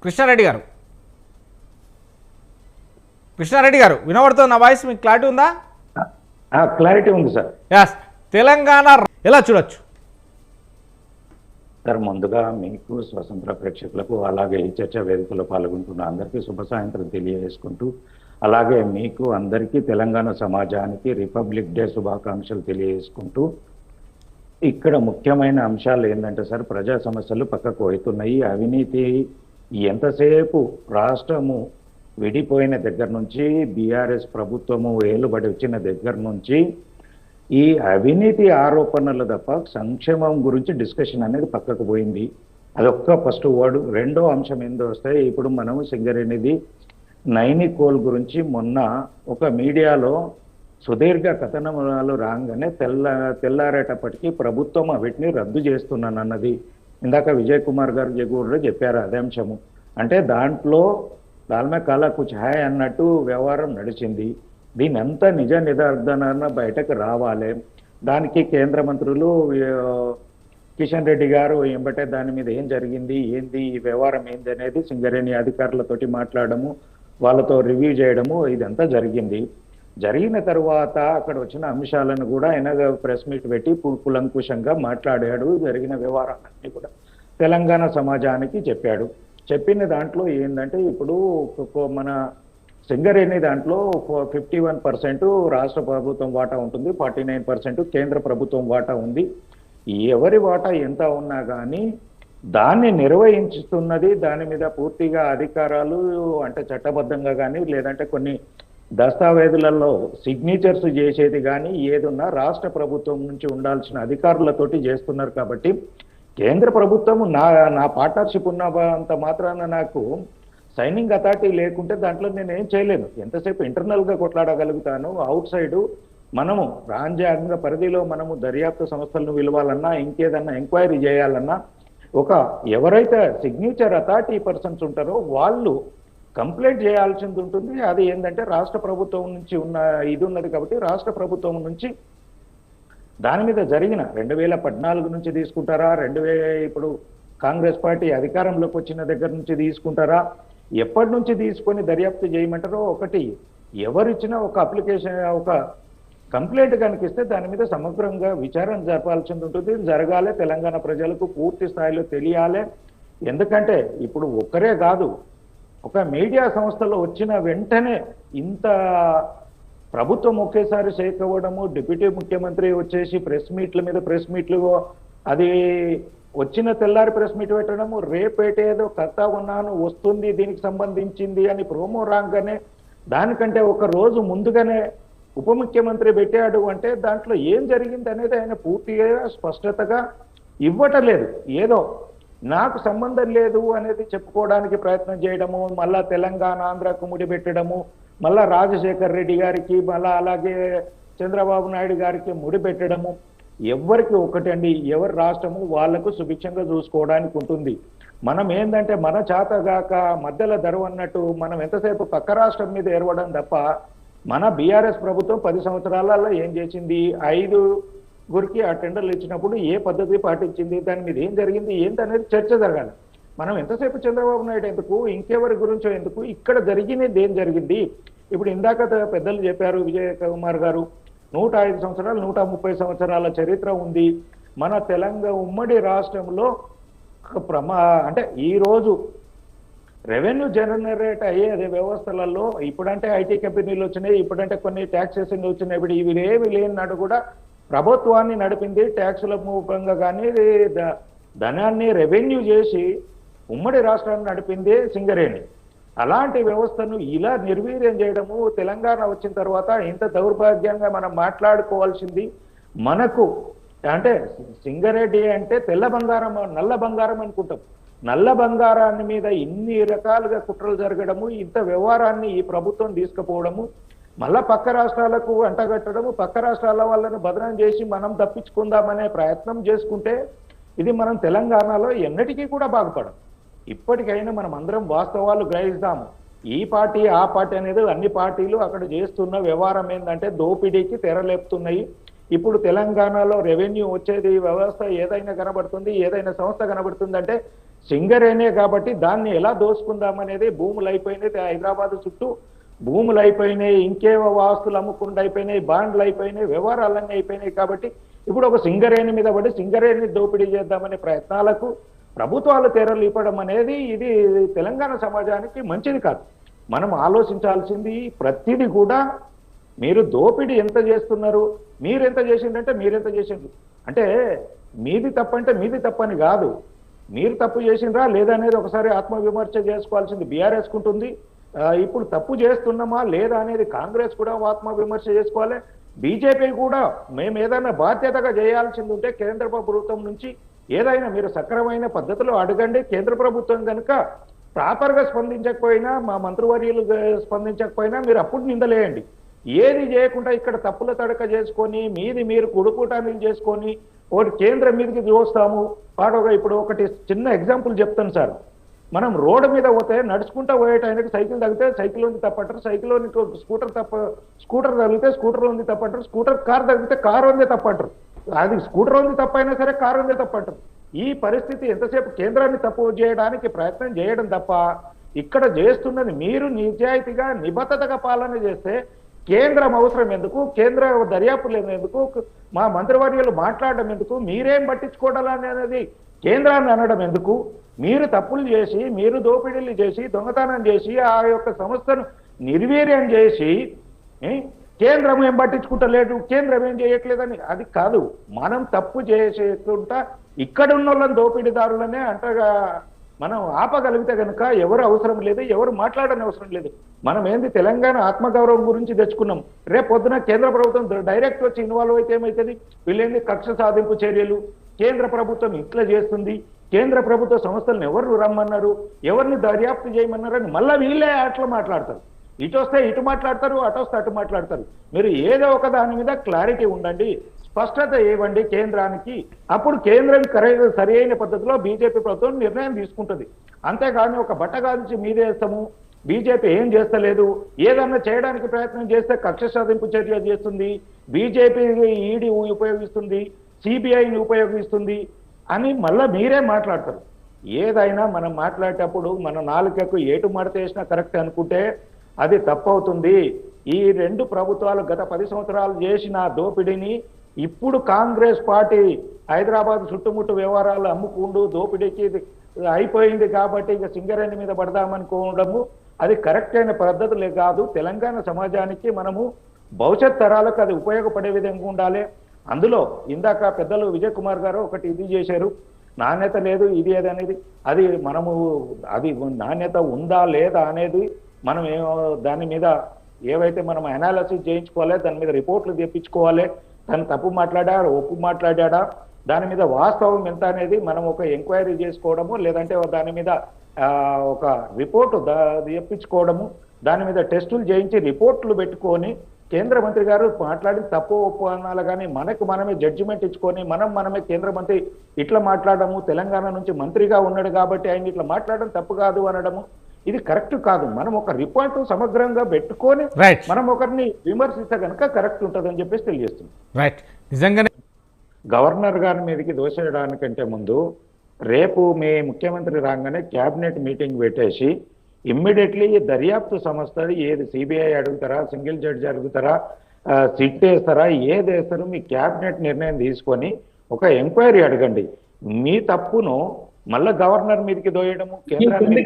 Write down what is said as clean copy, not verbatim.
కృష్ణారెడ్డి గారు కృష్ణారెడ్డి గారు వినబడుతున్న నా వాయిస్ మీకు క్లారిటీ ఉందా? క్లారిటీ ఉంది సార్. ఎస్. తెలంగాణ ఎలా చూడొచ్చు సార్, ముందుగా మీకు స్వతంత్ర ప్రేక్షకులకు అలాగే ఈ చర్చా వేదికలో పాల్గొంటున్న అందరికీ శుభ సాయంత్రం తెలియజేసుకుంటూ, అలాగే మీకు అందరికీ తెలంగాణ సమాజానికి రిపబ్లిక్ డే శుభాకాంక్షలు తెలియజేసుకుంటూ, ఇక్కడ ముఖ్యమైన అంశాలు ఏంటంటే సార్, ప్రజా సమస్యలు పక్కకు అవుతున్నాయి. అవినీతి ఎంతసేపు రాష్ట్రము విడిపోయిన దగ్గర నుంచి, బీఆర్ఎస్ ప్రభుత్వము ఏలుబడి వచ్చిన దగ్గర నుంచి ఈ అవినీతి ఆరోపణలు తప్ప సంక్షేమం గురించి డిస్కషన్ అనేది పక్కకు పోయింది. అదొక్క ఫస్ట్ వర్డ్. రెండో అంశం ఏందో వస్తే, ఇప్పుడు మనం సింగరేణిది నైని కోల్ గురించి మొన్న ఒక మీడియాలో సుదీర్ఘ కథనాలు రాగానే తెల్లారేటప్పటికీ ప్రభుత్వం వీటిని రద్దు చేస్తున్నానన్నది ఇందాక విజయ్ కుమార్ గారు కూడా చెప్పారు అదే అంశము. అంటే దాంట్లో దాల్మే కాలా కుచ్ హాయ్ అన్నట్టు వ్యవహారం నడిచింది. దీని అంతా నిజ నిదర్శన బయటకు రావాలి. దానికి కేంద్ర మంత్రులు కిషన్ రెడ్డి గారు ఎంబటే దాని మీద ఏం జరిగింది, ఏంది ఈ వ్యవహారం ఏంది అనేది సింగరేణి అధికారులతోటి మాట్లాడము, వాళ్ళతో రివ్యూ చేయడము, ఇదంతా జరిగింది. జరిగిన తర్వాత అక్కడ వచ్చిన అంశాలను కూడా ఆయన ప్రెస్ మీట్ పెట్టి కులంకుశంగా మాట్లాడాడు. జరిగిన వ్యవహారాలన్నీ కూడా తెలంగాణ సమాజానికి చెప్పాడు. చెప్పిన దాంట్లో ఏంటంటే, ఇప్పుడు మన సింగరేణి దాంట్లో 51% రాష్ట్ర ప్రభుత్వం వాటా ఉంటుంది, 49% కేంద్ర ప్రభుత్వం వాటా ఉంది. ఎవరి వాటా ఎంత ఉన్నా కానీ దాన్ని నిర్వహించుతున్నది, దాని మీద పూర్తిగా అధికారాలు అంటే చట్టబద్ధంగా కానీ లేదంటే కొన్ని దస్తావేజులలో సిగ్నేచర్స్ చేసేది కానీ ఏదున్నా రాష్ట్ర ప్రభుత్వం నుంచి ఉండాల్సిన అధికారులతోటి చేస్తున్నారు. కాబట్టి కేంద్ర ప్రభుత్వం నా పార్ట్నర్షిప్ ఉన్న అంత మాత్రాన నాకు సైనింగ్ అథారిటీ లేకుంటే దాంట్లో నేను ఏం చేయలేను. ఎంతసేపు ఇంటర్నల్గా కొట్లాడగలుగుతాను. అవుట్ సైడు మనము రాజ్యాంగ పరిధిలో మనము దర్యాప్తు సంస్థలను పిలవాలన్నా, ఇంకేదన్నా ఎంక్వైరీ చేయాలన్నా, ఒక ఎవరైతే సిగ్నేచర్ అథారిటీ పర్సన్స్ ఉంటారో వాళ్ళు కంప్లైంట్ చేయాల్సింది ఉంటుంది. అది ఏంటంటే రాష్ట్ర ప్రభుత్వం నుంచి ఉన్న ఇది ఉన్నది. కాబట్టి రాష్ట్ర ప్రభుత్వం నుంచి దాని మీద జరిగిన 2014 నుంచి తీసుకుంటారా, ఇప్పుడు కాంగ్రెస్ పార్టీ అధికారంలోకి వచ్చిన దగ్గర నుంచి తీసుకుంటారా, ఎప్పటి నుంచి తీసుకొని దర్యాప్తు చేయమంటారో, ఒకటి ఎవరిచ్చినా ఒక అప్లికేషన్ ఒక కంప్లైంట్ కనిపిస్తే దాని మీద సమగ్రంగా విచారణ జరపాల్సి ఉంటుంది. జరగాలి, తెలంగాణ ప్రజలకు పూర్తి స్థాయిలో తెలియాలి. ఎందుకంటే ఇప్పుడు ఒక్కరే కాదు, ఒక మీడియా సంస్థలో వచ్చిన వెంటనే ఇంత ప్రభుత్వం ఒకేసారి షేక్ అవ్వడము, డిప్యూటీ ముఖ్యమంత్రి వచ్చేసి ప్రెస్ మీట్లు అది వచ్చిన తెల్లారి ప్రెస్ మీట్ పెట్టడము, రేపేటేదో కథ ఉన్నాను వస్తుంది దీనికి సంబంధించింది అని ప్రోమో రాగానే దానికంటే ఒక రోజు ముందుగానే ఉప ముఖ్యమంత్రి పెట్టాడు. అంటే దాంట్లో ఏం జరిగింది అనేది ఆయన పూర్తిగా స్పష్టతగా ఇవ్వటలేదు. ఏదో నాకు సంబంధం లేదు అనేది చెప్పుకోవడానికి ప్రయత్నం చేయడము, మళ్ళా తెలంగాణ ఆంధ్రకు ముడిపెట్టడము, మళ్ళా రాజశేఖర్ రెడ్డి గారికి, మళ్ళా అలాగే చంద్రబాబు నాయుడు గారికి ముడిపెట్టడము. ఎవరికి ఒకటండి, ఎవరి రాష్ట్రము వాళ్లకు సుభిక్షంగా చూసుకోవడానికి ఉంటుంది. మనం ఏంటంటే మన చేతగాక మధ్యలో ధరవ అన్నట్టు మనం ఎంతసేపు పక్క రాష్ట్రం మీద ఏరవడం తప్ప, మన బీఆర్ఎస్ ప్రభుత్వం 10 సంవత్సరాలలో ఏం చేసింది, 5 ఆ టెండర్లు ఇచ్చినప్పుడు ఏ పద్ధతి పాటించింది, దాని మీద ఏం జరిగింది ఏంటనేది చర్చ జరగాలి. మనం ఎంతసేపు చంద్రబాబు నాయుడు ఎందుకు, ఇంకెవరి గురించో ఎందుకు, ఇక్కడ జరిగినది ఏం జరిగింది. ఇప్పుడు ఇందాక పెద్దలు చెప్పారు విజయ్ కుమార్ గారు, 105 సంవత్సరాలు 130 సంవత్సరాల చరిత్ర ఉంది మన తెలంగాణ ఉమ్మడి రాష్ట్రంలో. అంటే ఈరోజు రెవెన్యూ జనరేట్ అయ్యే అదే వ్యవస్థలలో ఇప్పుడంటే ఐటీ కంపెనీలు వచ్చినాయి, ఇప్పుడంటే కొన్ని ట్యాక్సేషన్ వచ్చినాయి. ఇప్పుడు ఇవి ఏమి లేనాడు కూడా ప్రభుత్వాన్ని నడిపింది ట్యాక్సుల మూలంగా కానీ ధనాన్ని రెవెన్యూ చేసి ఉమ్మడి రాష్ట్రాన్ని నడిపింది సింగరేణి. అలాంటి వ్యవస్థను ఇలా నిర్వీర్యం చేయడము తెలంగాణ వచ్చిన తర్వాత ఇంత దౌర్భాగ్యంగా మనం మాట్లాడుకోవాల్సింది. మనకు అంటే సింగరేణి అంటే తెల్ల బంగారం, నల్ల బంగారం అనుకుంటాం. నల్ల బంగారాన్ని మీద ఇన్ని రకాలుగా కుట్రలు జరగడము, ఇంత వ్యవహారాన్ని ఈ ప్రభుత్వం తీసుకుపోవడము, మళ్ళా పక్క రాష్ట్రాలకు అంటగట్టడము, పక్క రాష్ట్రాల వాళ్ళను బదనం చేసి మనం తప్పించుకుందామనే ప్రయత్నం చేసుకుంటే ఇది మనం తెలంగాణలో ఎన్నటికీ కూడా బాగుపడం. ఇప్పటికైనా మనం అందరం వాస్తవాలు గ్రహిస్తాము. ఈ పార్టీ ఆ పార్టీ అనేది అన్ని పార్టీలు అక్కడ చేస్తున్న వ్యవహారం ఏంటంటే దోపిడీకి తెరలేపుతున్నాయి. ఇప్పుడు తెలంగాణలో రెవెన్యూ వచ్చేది వ్యవస్థ ఏదైనా కనబడుతుంది, ఏదైనా సంస్థ కనబడుతుందంటే సింగరేనే కాబట్టి దాన్ని ఎలా దోసుకుందామనేది భూములు అయిపోయినాయి, హైదరాబాద్ చుట్టూ భూములు అయిపోయినాయి, ఇంకేవో ఆస్తులు అమ్ముకుండా అయిపోయినాయి, బాండ్లు అయిపోయినాయి, వ్యవహారాలన్నీ అయిపోయినాయి. కాబట్టి ఇప్పుడు ఒక సింగరేణి మీద పడి సింగరేణి దోపిడీ చేద్దామనే ప్రయత్నాలకు ప్రభుత్వాలు తెరలు ఇవ్వడం అనేది ఇది తెలంగాణ సమాజానికి మంచిది కాదు. మనం ఆలోచించాల్సింది ప్రతిదీ కూడా మీరు దోపిడీ ఎంత చేస్తున్నారు, మీరు ఎంత చేసిందంటే మీరెంత చేసిండ్రు అంటే మీది తప్పంటే మీది తప్పని కాదు, మీరు తప్పు చేసిండ్రా లేదా అనేది ఒకసారి ఆత్మవిమర్శ చేసుకోవాల్సింది బీఆర్ఎస్ కుంటుంది. ఇప్పుడు తప్పు చేస్తున్నామా లేదా అనేది కాంగ్రెస్ కూడా ఆత్మవిమర్శ చేసుకోవాలి. బీజేపీ కూడా మేము ఏదైనా బాధ్యతగా చేయాల్సింది ఉంటే కేంద్ర ప్రభుత్వం నుంచి ఏదైనా మీరు సక్రమైన పద్ధతిలో అడగండి. కేంద్ర ప్రభుత్వం కనుక ప్రాపర్గా స్పందించకపోయినా, మా మంత్రివర్యులు స్పందించకపోయినా మీరు అప్పుడు నిందలేయండి. ఏది చేయకుండా ఇక్కడ తప్పుల తడక చేసుకొని మీది మీరు కుడుకుటానికి చేసుకొని ఒకటి కేంద్రం మీదకి చూస్తాము పాడోగా. ఇప్పుడు ఒకటి చిన్న ఎగ్జాంపుల్ చెప్తాను సార్. మనం రోడ్డు మీద పోతే నడుచుకుంటూ పోయేటానికి సైకిల్ తగ్గితే సైకిల్ ఉంది తప్పంటారు, సైకిల్ స్కూటర్ తగిలితే స్కూటర్ ఉంది తప్పంటారు, కార్ తగ్గితే కారు ఉంది తప్పంటారు. అది స్కూటర్ ఉంది తప్పైనా సరే కారు ఉంది తప్పంటారు. ఈ పరిస్థితి ఎంతసేపు కేంద్రాన్ని తప్పు చేయడానికి ప్రయత్నం చేయడం తప్ప ఇక్కడ చేస్తున్నది మీరు నిజాయితీగా నిబద్ధతగా పాలన చేస్తే కేంద్రం అవసరం ఎందుకు, కేంద్ర దర్యాప్తు ఎందుకు, మా మంత్రివర్యులు మాట్లాడడం ఎందుకు, మీరేం పట్టించుకోవడం అనేది కేంద్రాన్ని అనడం ఎందుకు? మీరు తప్పులు చేసి, మీరు దోపిడీలు చేసి, దొంగతనం చేసి, ఆ యొక్క సంస్థను నిర్వీర్యం చేసి కేంద్రం ఏం పట్టించుకుంటలేదు, కేంద్రం ఏం చేయట్లేదని అది కాదు. మనం తప్పు చేసేకుంటా ఇక్కడ ఉన్న వాళ్ళని దోపిడీదారులనే అంటగా మనం ఆపగలిగితే కనుక ఎవరు అవసరం లేదు, ఎవరు మాట్లాడని అవసరం లేదు. మనం ఏంది తెలంగాణ ఆత్మగౌరవం గురించి తెచ్చుకున్నాం. రేపు పొద్దున కేంద్ర ప్రభుత్వం డైరెక్ట్ వచ్చి ఇన్వాల్వ్ అయితే ఏమవుతుంది? వీళ్ళేంది కక్ష సాధింపు చర్యలు, కేంద్ర ప్రభుత్వం ఇట్లా చేస్తుంది, కేంద్ర ప్రభుత్వ సంస్థలను ఎవరు రమ్మన్నారు, ఎవరిని దర్యాప్తు చేయమన్నారు అని మళ్ళీ వీళ్ళే అట్లా మాట్లాడతారు. ఇటు వస్తే ఇటు మాట్లాడతారు, అటు వస్తే అటు మాట్లాడతారు. మీరు ఏదో ఒక దాని మీద క్లారిటీ ఉండండి, స్పష్టత ఇవ్వండి కేంద్రానికి. అప్పుడు కేంద్రం సరి అయిన పద్ధతిలో బీజేపీ ప్రభుత్వం నిర్ణయం తీసుకుంటుంది. అంతేగాని ఒక బట్టగాల్చి మీదేస్తాము, బీజేపీ ఏం చేస్తలేదు, ఏదన్నా చేయడానికి ప్రయత్నం చేస్తే కక్ష సాధింపు చర్య చేస్తుంది, బీజేపీ ఈడీ ఉపయోగిస్తుంది, సిబిఐని ఉపయోగిస్తుంది అని మళ్ళీ మీరే మాట్లాడతారు. ఏదైనా మనం మాట్లాడేటప్పుడు మన నాలుకకు ఏటు మడతేసినా కరెక్ట్ అనుకుంటే అది తప్పవుతుంది. ఈ రెండు ప్రభుత్వాలు గత 10 సంవత్సరాలు చేసిన దోపిడీని ఇప్పుడు కాంగ్రెస్ పార్టీ హైదరాబాద్ చుట్టుముట్టు వ్యవహారాలు అమ్ముకుంటూ దోపిడీకి అయిపోయింది కాబట్టి ఇక సింగరేణి మీద పడదామనుకోవడము అది కరెక్ట్ అయిన పద్ధతులే కాదు. తెలంగాణ సమాజానికి మనము భవిష్యత్ తరాలకు అది ఉపయోగపడే విధంగా ఉండాలి. అందులో ఇందాక పెద్దలు విజయ్ కుమార్ గారు ఒకటి ఇది చేశారు, నాణ్యత లేదు ఇది ఏదనేది. అది మనము అది నాణ్యత ఉందా లేదా అనేది మనం దాని మీద ఏవైతే మనం అనాలిసిస్ చేయించుకోవాలి, దాని మీద రిపోర్ట్లు తెప్పించుకోవాలి. తను తప్పు మాట్లాడా ఒప్పు మాట్లాడా దాని మీద వాస్తవం ఎంత అనేది మనం ఒక ఎంక్వైరీ చేసుకోవడము, లేదంటే దాని మీద ఒక రిపోర్టు తెప్పించుకోవడము, దాని మీద టెస్టులు చేయించి రిపోర్ట్లు పెట్టుకొని కేంద్ర మంత్రి గారు మాట్లాడిన తప్పు ఒప్పు అనాలి. కానీ మనమే జడ్జిమెంట్ ఇచ్చుకొని మనమే కేంద్ర మంత్రి ఇట్లా మాట్లాడము, తెలంగాణ నుంచి మంత్రిగా ఉన్నాడు కాబట్టి ఆయన ఇట్లా మాట్లాడడం తప్పు కాదు అనడము ఇది కరెక్ట్ కాదు. మనం ఒక రిపోర్ట్ సమగ్రంగా పెట్టుకొని మనం ఒకరిని విమర్శిస్తే కనుక కరెక్ట్ ఉంటుందని చెప్పేసి తెలియజేస్తుంది. రైట్. నిజంగానే గవర్నర్ గారి మీదకి దోసేయడానికంటే ముందు రేపు మీ ముఖ్యమంత్రి రాగానే క్యాబినెట్ మీటింగ్ పెట్టేసి ఇమ్మీడియట్లీ దర్యాప్తు సంస్థ ఏది సిబిఐ అడుగుతారా, సింగిల్ జడ్జి అడుగుతారా, సిట్ వేస్తారా, ఏది వేస్తారో మీ క్యాబినెట్ నిర్ణయం తీసుకొని ఒక ఎంక్వైరీ అడగండి. మీ తప్పును మళ్ళా గవర్నర్ మీదకి దోయడము, కేంద్రాన్ని